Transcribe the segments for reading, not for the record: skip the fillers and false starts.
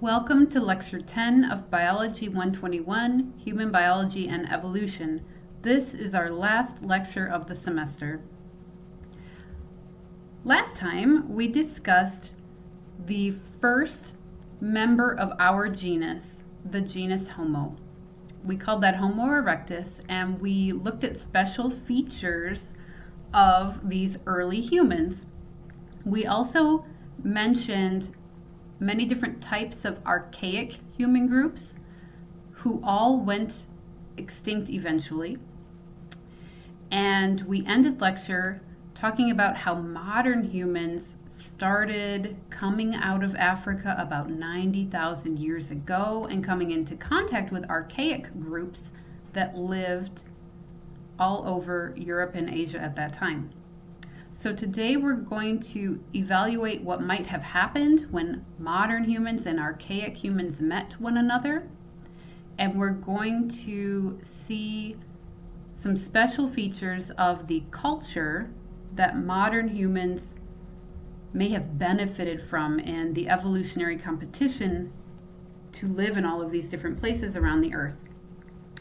Welcome to Lecture 10 of Biology 121, Human Biology and Evolution. This is our last lecture of the semester. Last time we discussed the first member of our genus, the genus Homo. We called that Homo erectus, and we looked at special features of these early humans. We also mentioned many different types of archaic human groups who all went extinct eventually. And we ended lecture talking about how modern humans started coming out of Africa about 90,000 years ago and coming into contact with archaic groups that lived all over Europe and Asia at that time. So today we're going to evaluate what might have happened when modern humans and archaic humans met one another. And we're going to see some special features of the culture that modern humans may have benefited from in the evolutionary competition to live in all of these different places around the earth.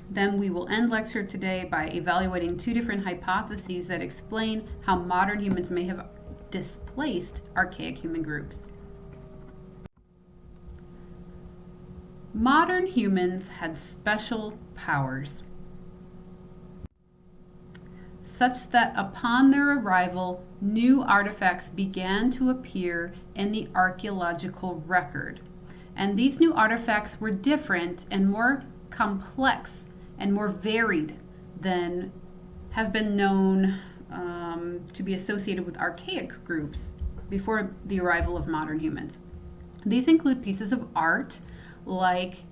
Then we will end lecture today by evaluating two different hypotheses that explain how modern humans may have displaced archaic human groups. Modern humans had special powers, such that upon their arrival, new artifacts began to appear in the archaeological record. And these new artifacts were different and more complex and more varied than have been known to be associated with archaic groups before the arrival of modern humans. These include pieces of art, like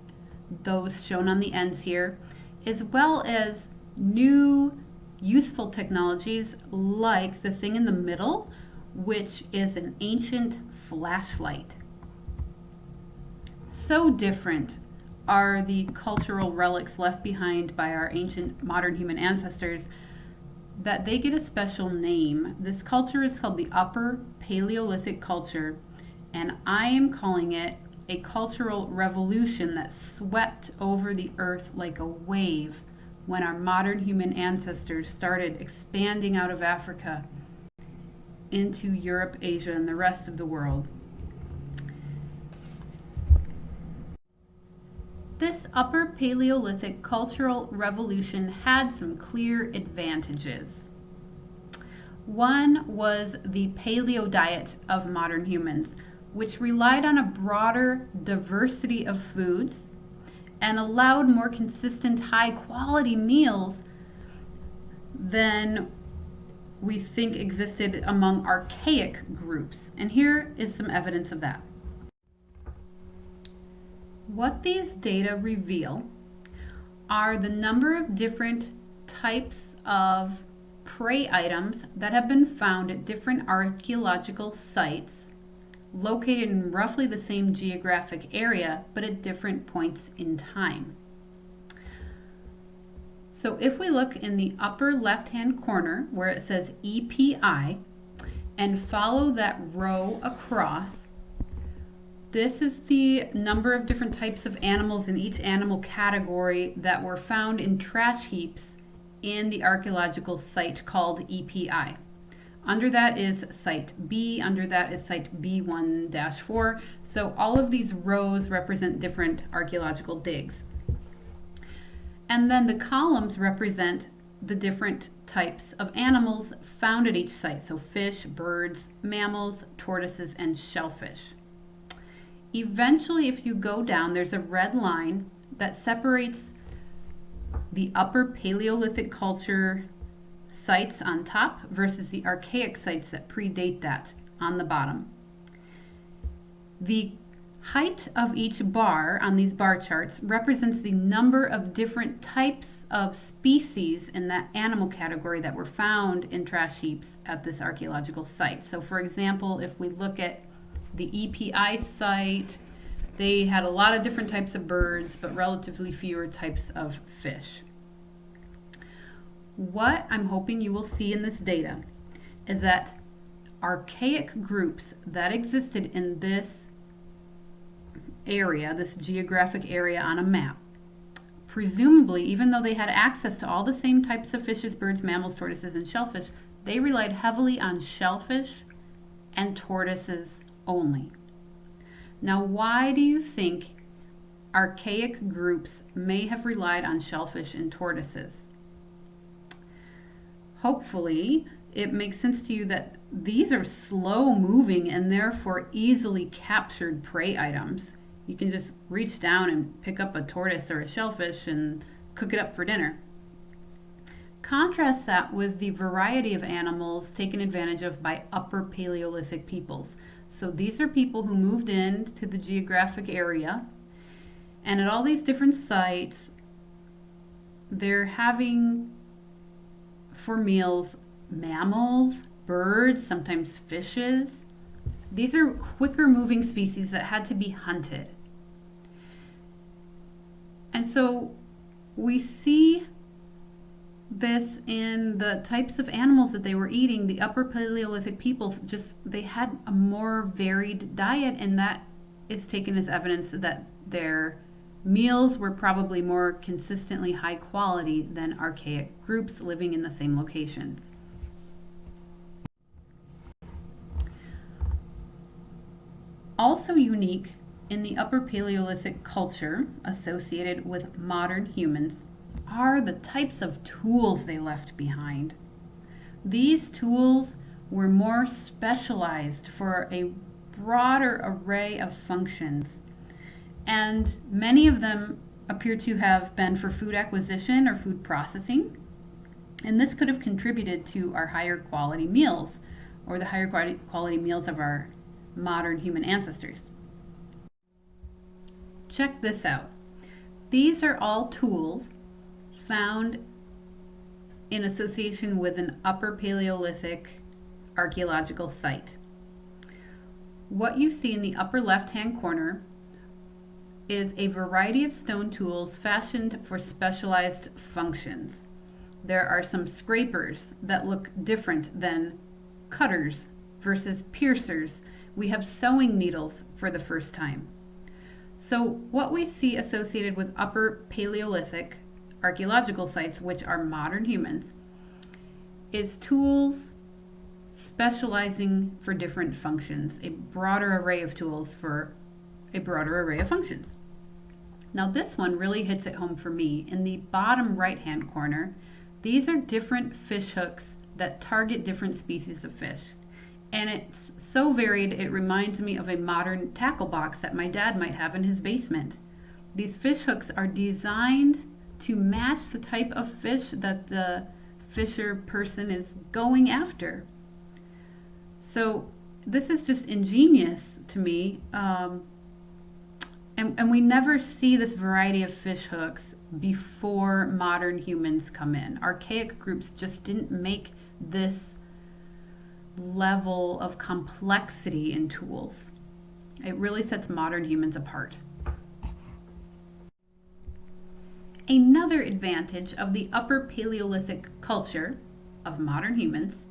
those shown on the ends here, as well as new useful technologies like the thing in the middle, which is an ancient flashlight. So different are the cultural relics left behind by our ancient modern human ancestors that they get a special name. This culture is called the Upper Paleolithic culture, and I am calling it a cultural revolution that swept over the earth like a wave when our modern human ancestors started expanding out of Africa into Europe, Asia, and the rest of the world. This Upper Paleolithic cultural revolution had some clear advantages. One was the paleo diet of modern humans, which relied on a broader diversity of foods and allowed more consistent, high-quality meals than we think existed among archaic groups. And here is some evidence of that. What these data reveal are the number of different types of prey items that have been found at different archaeological sites located in roughly the same geographic area, but at different points in time. So if we look in the upper left-hand corner where it says EPI and follow that row across, this is the number of different types of animals in each animal category that were found in trash heaps in the archaeological site called EPI. Under that is site B, under that is site B1-4. So all of these rows represent different archaeological digs. And then the columns represent the different types of animals found at each site. So fish, birds, mammals, tortoises, and shellfish. Eventually, if you go down, there's a red line that separates the Upper Paleolithic culture sites on top versus the archaic sites that predate that on the bottom. The height of each bar on these bar charts represents the number of different types of species in that animal category that were found in trash heaps at this archaeological site. So for example, if we look at the EPI site, they had a lot of different types of birds, but relatively fewer types of fish. What I'm hoping you will see in this data is that archaic groups that existed in this area, this geographic area on a map. Presumably, even though they had access to all the same types of fishes, birds, mammals, tortoises, and shellfish, they relied heavily on shellfish and tortoises only. Now, why do you think archaic groups may have relied on shellfish and tortoises? Hopefully, it makes sense to you that these are slow moving and therefore easily captured prey items. You can just reach down and pick up a tortoise or a shellfish and cook it up for dinner. Contrast that with the variety of animals taken advantage of by Upper Paleolithic peoples. So these are people who moved in to the geographic area, and at all these different sites, they're having for meals mammals, birds, sometimes fishes. These are quicker moving species that had to be hunted. And so we see this in the types of animals that they were eating. The Upper Paleolithic peoples they had a more varied diet, and that is taken as evidence that their meals were probably more consistently high quality than archaic groups living in the same locations. Also unique in the Upper Paleolithic culture associated with modern humans are the types of tools they left behind. These tools were more specialized for a broader array of functions, and many of them appear to have been for food acquisition or food processing, and this could have contributed to our higher quality meals or the higher quality meals of our modern human ancestors. Check this out. These are all tools found in association with an Upper Paleolithic archaeological site. What you see in the upper left-hand corner is a variety of stone tools fashioned for specialized functions. There are some scrapers that look different than cutters versus piercers. We have sewing needles for the first time. So what we see associated with Upper Paleolithic archaeological sites, which are modern humans, is tools specializing for different functions, a broader array of tools for a broader array of functions. Now this one really hits it home for me. In the bottom right-hand corner, these are different fish hooks that target different species of fish. And it's so varied, it reminds me of a modern tackle box that my dad might have in his basement. These fish hooks are designed to match the type of fish that the fisher person is going after. So this is just ingenious to me. And we never see this variety of fish hooks before modern humans come in. Archaic groups just didn't make this level of complexity in tools. It really sets modern humans apart. Another advantage of the Upper Paleolithic culture of modern humans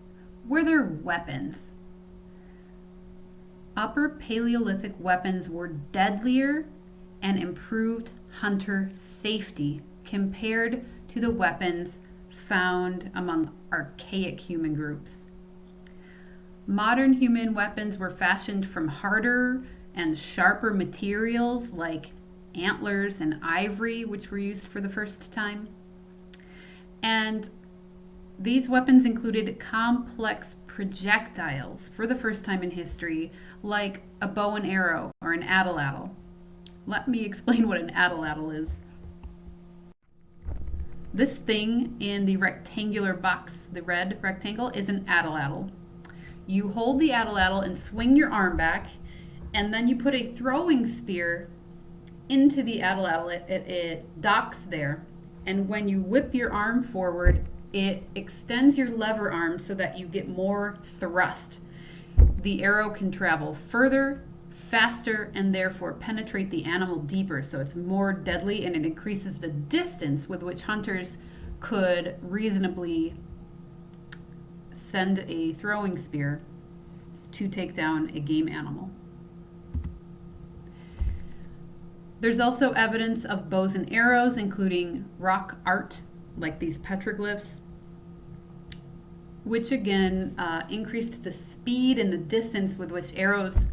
were their weapons. Upper Paleolithic weapons were deadlier and improved hunter safety compared to the weapons found among archaic human groups. Modern human weapons were fashioned from harder and sharper materials like antlers and ivory, which were used for the first time. And these weapons included complex projectiles for the first time in history, like a bow and arrow or an atlatl. Let me explain what an atlatl is. This thing in the rectangular box, the red rectangle, is an atlatl. You hold the atlatl and swing your arm back, and then you put a throwing spear into the atlatl. It docks there, and when you whip your arm forward, it extends your lever arm so that you get more thrust. The arrow can travel further, faster, and therefore penetrate the animal deeper, so it's more deadly, and it increases the distance with which hunters could reasonably send a throwing spear to take down a game animal. There's also evidence of bows and arrows, including rock art, like these petroglyphs, which again increased the speed and the distance with which arrows,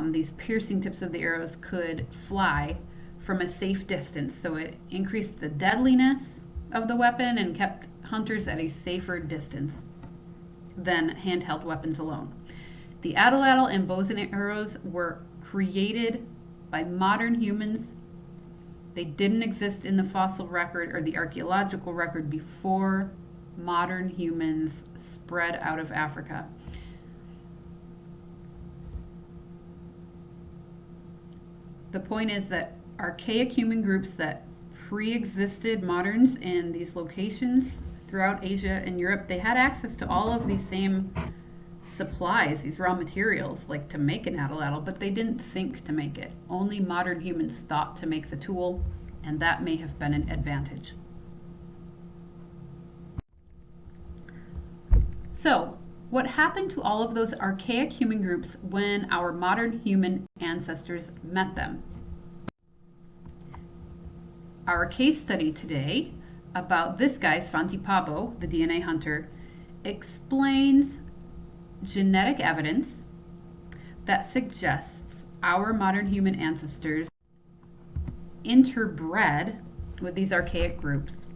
these piercing tips of the arrows, could fly from a safe distance. So it increased the deadliness of the weapon and kept hunters at a safer distance than handheld weapons alone. The atlatl and bows and arrows were created by modern humans. They didn't exist in the fossil record or the archaeological record before modern humans spread out of Africa. The point is that archaic human groups that pre-existed moderns in these locations throughout Asia and Europe, they had access to all of these same supplies, these raw materials, like to make an atlatl, but they didn't think to make it. Only modern humans thought to make the tool, and that may have been an advantage. So, what happened to all of those archaic human groups when our modern human ancestors met them? Our case study today about this guy, Svante Pääbo, the DNA hunter, explains genetic evidence that suggests our modern human ancestors interbred with these archaic groups.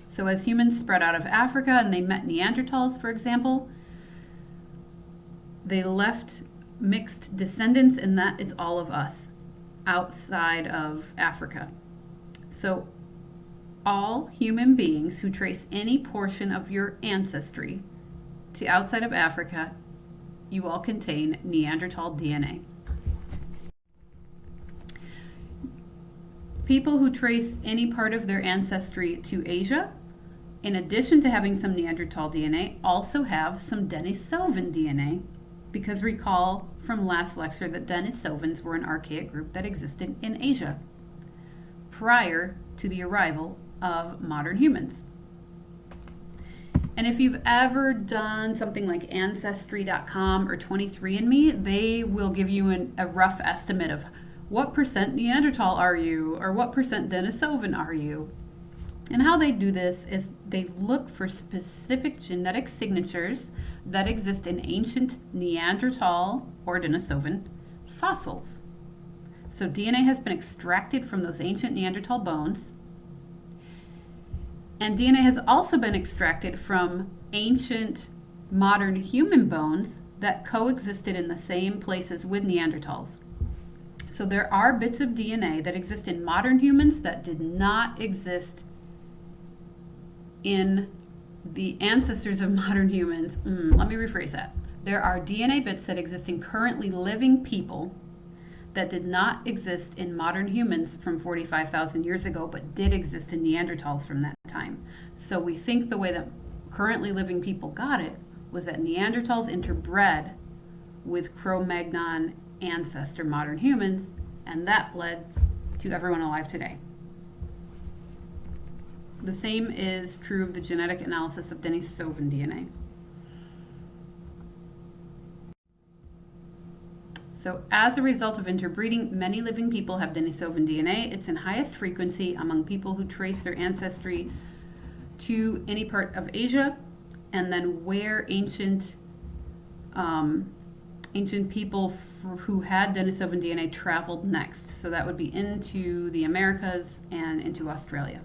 So as humans spread out of Africa and they met Neanderthals, for example, they left mixed descendants, and that is all of us outside of Africa. So all human beings who trace any portion of your ancestry to outside of Africa, you all contain Neanderthal DNA. People who trace any part of their ancestry to Asia, in addition to having some Neanderthal DNA, also have some Denisovan DNA, because recall from last lecture that Denisovans were an archaic group that existed in Asia prior to the arrival of modern humans. And if you've ever done something like Ancestry.com or 23andMe, they will give you a rough estimate of what percent Neanderthal are you, or what percent Denisovan are you. And how they do this is they look for specific genetic signatures that exist in ancient Neanderthal or Denisovan fossils. So DNA has been extracted from those ancient Neanderthal bones, and DNA has also been extracted from ancient modern human bones that coexisted in the same places with Neanderthals. So there are bits of DNA that exist in modern humans that did not exist in the ancestors of modern humans. Let me rephrase that. There are DNA bits that exist in currently living people that did not exist in modern humans from 45,000 years ago, but did exist in Neanderthals from that time. So we think the way that currently living people got it was that Neanderthals interbred with Cro-Magnon ancestor modern humans, and that led to everyone alive today. The same is true of the genetic analysis of Denisovan DNA. So as a result of interbreeding, many living people have Denisovan DNA. It's in highest frequency among people who trace their ancestry to any part of Asia, and then where ancient people who had Denisovan DNA traveled next. So that would be into the Americas and into Australia.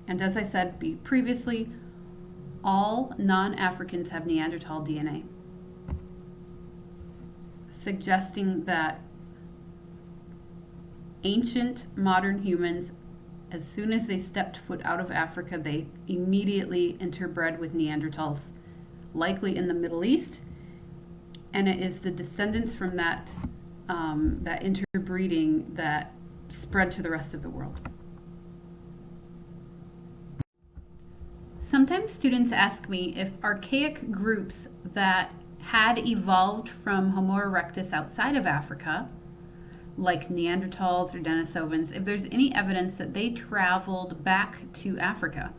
And as I said previously, all non-Africans have Neanderthal DNA, suggesting that ancient modern humans, as soon as they stepped foot out of Africa, they immediately interbred with Neanderthals, likely in the Middle East. And it is the descendants from that interbreeding that spread to the rest of the world. Sometimes students ask me if archaic groups that had evolved from Homo erectus outside of Africa, like Neanderthals or Denisovans, if there's any evidence that they traveled back to Africa.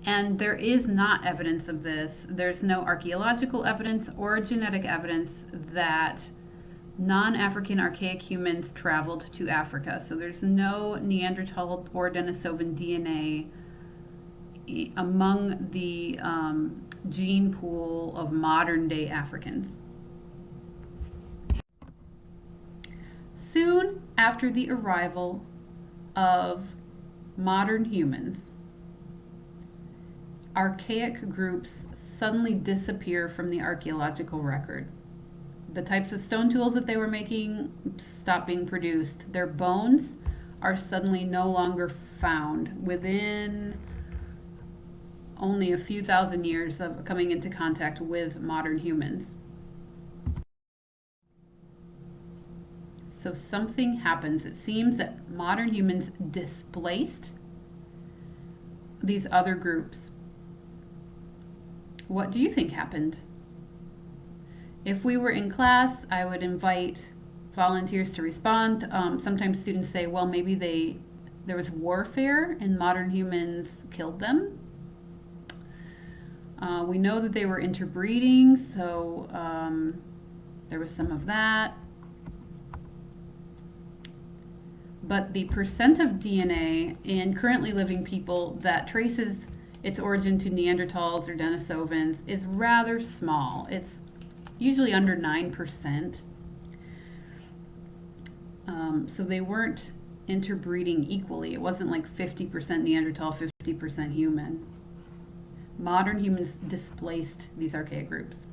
And there is not evidence of this. There's no archaeological evidence or genetic evidence that non-African archaic humans traveled to Africa. So there's no Neanderthal or Denisovan DNA among the gene pool of modern day Africans. Soon after the arrival of modern humans, archaic groups suddenly disappear from the archaeological record. The types of stone tools that they were making stop being produced. Their bones are suddenly no longer found within only a few thousand years of coming into contact with modern humans. So something happens. It seems that modern humans displaced these other groups. What do you think happened? If we were in class, I would invite volunteers to respond. Sometimes students say, well, maybe there was warfare and modern humans killed them. We know that they were interbreeding, so there was some of that. But the percent of DNA in currently living people that traces its origin to Neanderthals or Denisovans is rather small. It's usually under 9%. So they weren't interbreeding equally. It wasn't like 50% Neanderthal, 50% human. Modern humans displaced these archaic groups.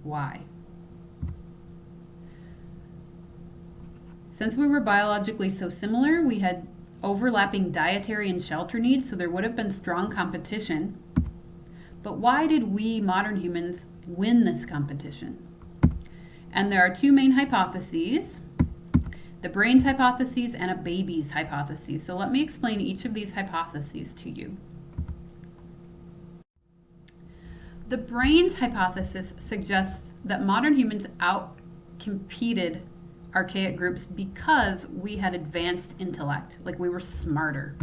Why? Since we were biologically so similar, we had overlapping dietary and shelter needs, so there would have been strong competition. But why did we modern humans win this competition? And there are two main hypotheses: the brains hypothesis and a baby's hypothesis. So let me explain each of these hypotheses to you. The brains hypothesis suggests that modern humans outcompeted archaic groups because we had advanced intellect, like we were smarter.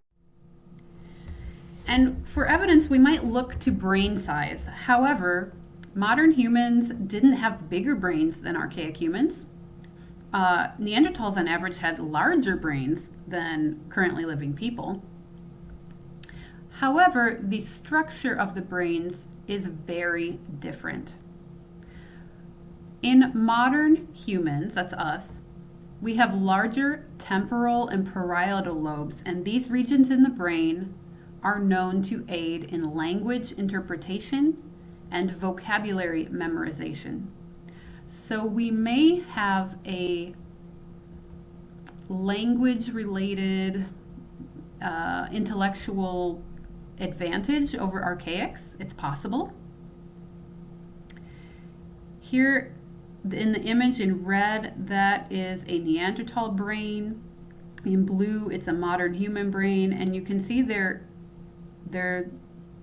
And for evidence, we might look to brain size. However, modern humans didn't have bigger brains than archaic humans. Neanderthals on average had larger brains than currently living people. However, the structure of the brains is very different. In modern humans, that's us, we have larger temporal and parietal lobes, and these regions in the brain are known to aid in language interpretation and vocabulary memorization. So we may have a language-related intellectual advantage over archaics. It's possible. Here in the image in red, that is a Neanderthal brain. In blue, it's a modern human brain, and you can see they're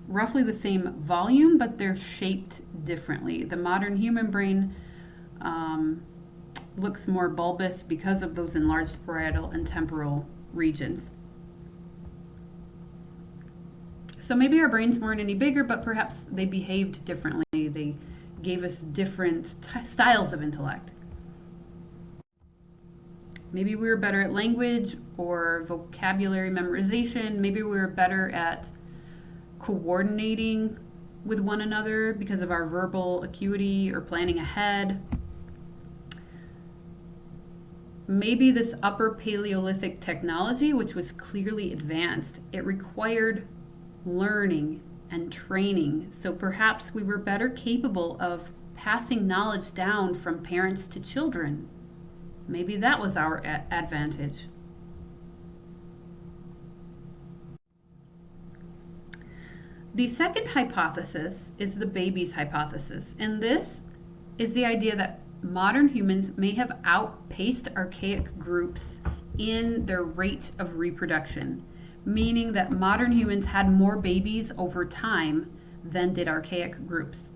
roughly the same volume, but they're shaped differently. The modern human brain looks more bulbous because of those enlarged parietal and temporal regions. So maybe our brains weren't any bigger, but perhaps they behaved differently. They gave us different styles of intellect. Maybe we were better at language or vocabulary memorization. Maybe we were better at coordinating with one another because of our verbal acuity or planning ahead. Maybe this upper Paleolithic technology, which was clearly advanced, it required learning and training. So perhaps we were better capable of passing knowledge down from parents to children. Maybe that was our advantage. The second hypothesis is the baby's hypothesis, and this is the idea that modern humans may have outpaced archaic groups in their rate of reproduction, meaning that modern humans had more babies over time than did archaic groups.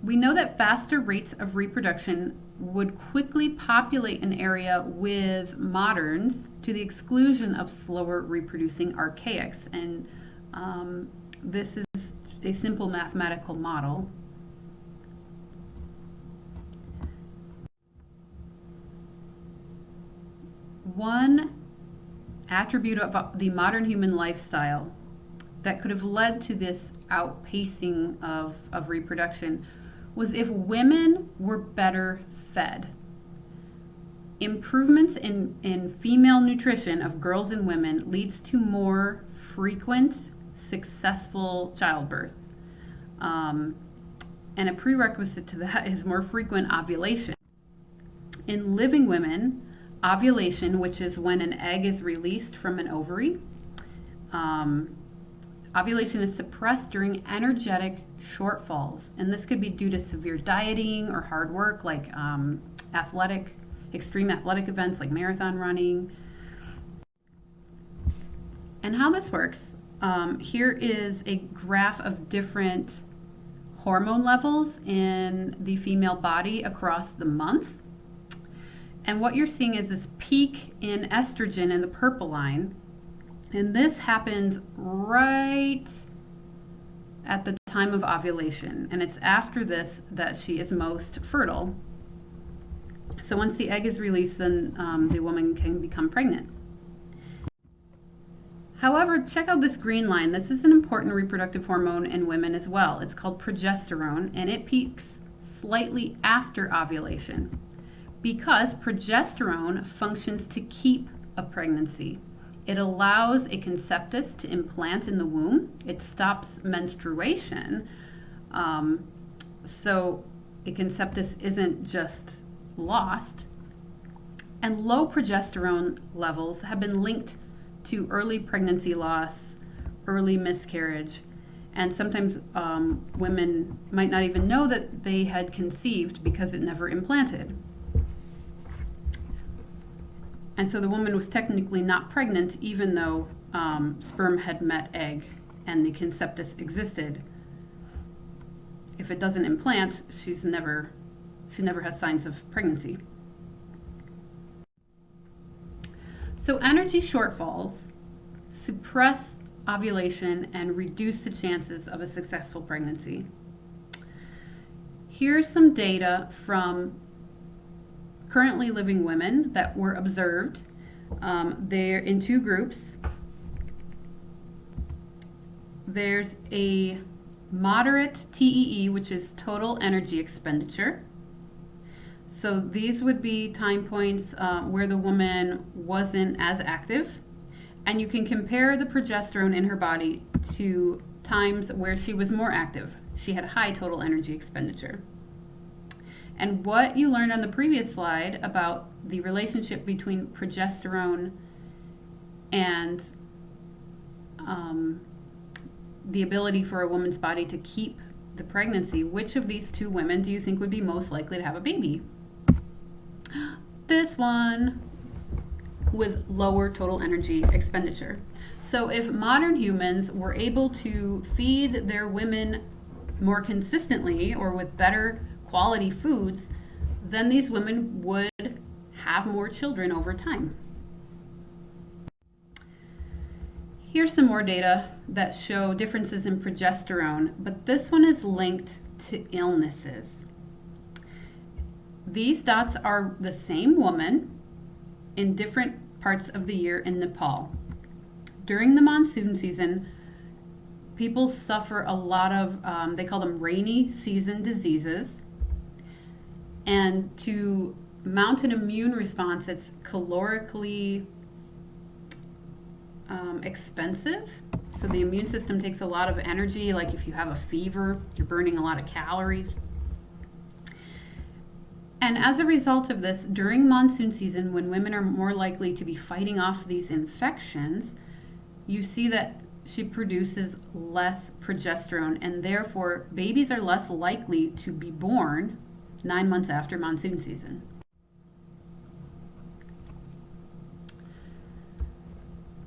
We know that faster rates of reproduction would quickly populate an area with moderns to the exclusion of slower reproducing archaics. And this is a simple mathematical model. one attribute of the modern human lifestyle that could have led to this outpacing of reproduction was if women were better fed. Improvements in female nutrition of girls and women leads to more frequent, successful childbirth. And a prerequisite to that is more frequent ovulation. In living women, ovulation, which is when an egg is released from an ovary, ovulation is suppressed during energetic shortfalls. And this could be due to severe dieting or hard work, like extreme athletic events like marathon running. And how this works, here is a graph of different hormone levels in the female body across the month. And what you're seeing is this peak in estrogen in the purple line. And this happens right at the time of ovulation. And it's after this that she is most fertile. So once the egg is released, then the woman can become pregnant. However, check out this green line. This is an important reproductive hormone in women as well. It's called progesterone, and it peaks slightly after ovulation because progesterone functions to keep a pregnancy. It allows a conceptus to implant in the womb. It stops menstruation. So a conceptus isn't just lost. And low progesterone levels have been linked to early pregnancy loss, early miscarriage, and sometimes women might not even know that they had conceived because it never implanted. And so the woman was technically not pregnant even though sperm had met egg and the conceptus existed. If it doesn't implant, she never has signs of pregnancy. So energy shortfalls suppress ovulation and reduce the chances of a successful pregnancy. Here's some data from currently living women that were observed. They're in two groups. There's a moderate TEE, which is total energy expenditure. So these would be time points where the woman wasn't as active. And you can compare the progesterone in her body to times where she was more active. She had high total energy expenditure. And what you learned on the previous slide about the relationship between progesterone and the ability for a woman's body to keep the pregnancy, which of these two women do you think would be most likely to have a baby? This one, with lower total energy expenditure. So if modern humans were able to feed their women more consistently or with better quality foods, then these women would have more children over time. Here's some more data that show differences in progesterone, but this one is linked to illnesses. These dots are the same woman in different parts of the year in Nepal. During the monsoon season, people suffer a lot of, they call them rainy season diseases. And to mount an immune response that's calorically expensive, so the immune system takes a lot of energy, like if you have a fever, you're burning a lot of calories. And as a result of this, during monsoon season, when women are more likely to be fighting off these infections, you see that she produces less progesterone, and therefore babies are less likely to be born 9 months after monsoon season.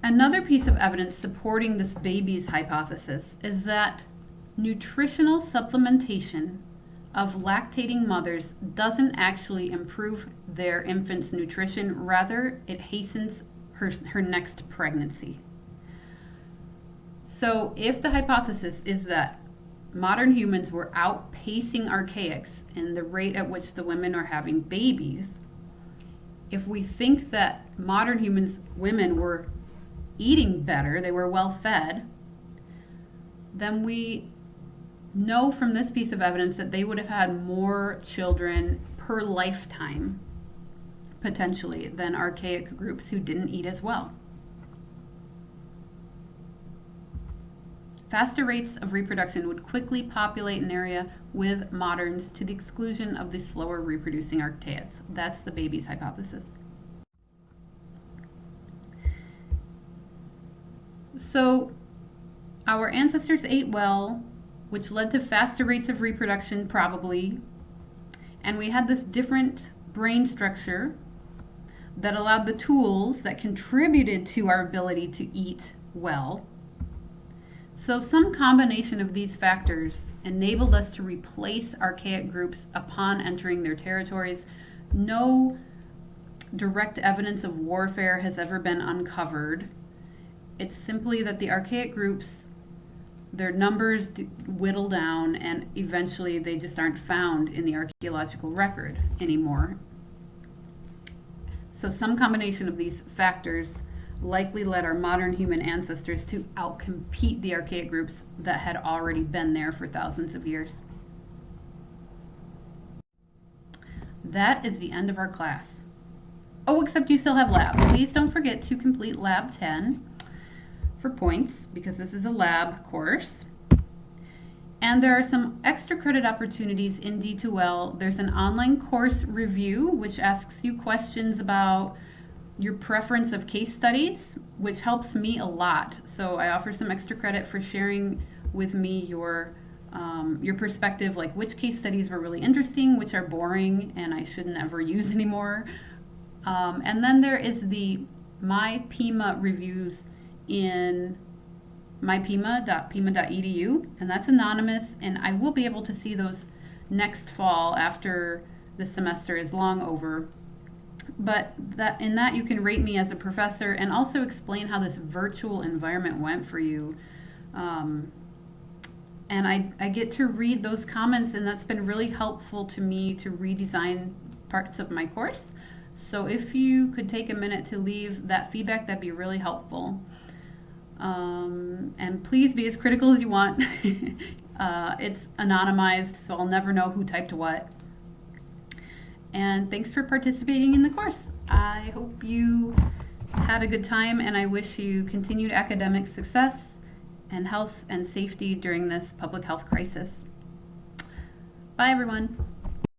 Another piece of evidence supporting this baby's hypothesis is that nutritional supplementation of lactating mothers doesn't actually improve their infant's nutrition. Rather, it hastens her next pregnancy. So if the hypothesis is that modern humans were outpacing archaics in the rate at which the women are having babies, if we think that modern women were eating better, they were well fed, then we know from this piece of evidence that they would have had more children per lifetime, potentially, than archaic groups who didn't eat as well. Faster rates of reproduction would quickly populate an area with moderns to the exclusion of the slower reproducing archaeans. That's the baby's hypothesis. So our ancestors ate well, which led to faster rates of reproduction probably, and we had this different brain structure that allowed the tools that contributed to our ability to eat well. So some combination of these factors enabled us to replace archaic groups upon entering their territories. No direct evidence of warfare has ever been uncovered. It's simply that the archaic groups, their numbers whittle down, and eventually they just aren't found in the archaeological record anymore. So some combination of these factors likely led our modern human ancestors to outcompete the archaic groups that had already been there for thousands of years. That is the end of our class. Oh, except you still have lab. Please don't forget to complete lab 10 for points, because this is a lab course. And there are some extra credit opportunities in D2L. There's an online course review, which asks you questions about your preference of case studies, which helps me a lot. So I offer some extra credit for sharing with me your perspective, like which case studies were really interesting, which are boring and I should never use anymore. And then there is the MyPima reviews in mypima.pima.edu, and that's anonymous, and I will be able to see those next fall after the semester is long over. But in that you can rate me as a professor and also explain how this virtual environment went for you. And I get to read those comments, and that's been really helpful to me to redesign parts of my course. So if you could take a minute to leave that feedback, that'd be really helpful. And please be as critical as you want. It's anonymized, so I'll never know who typed what. And thanks for participating in the course. I hope you had a good time, and I wish you continued academic success and health and safety during this public health crisis. Bye, everyone.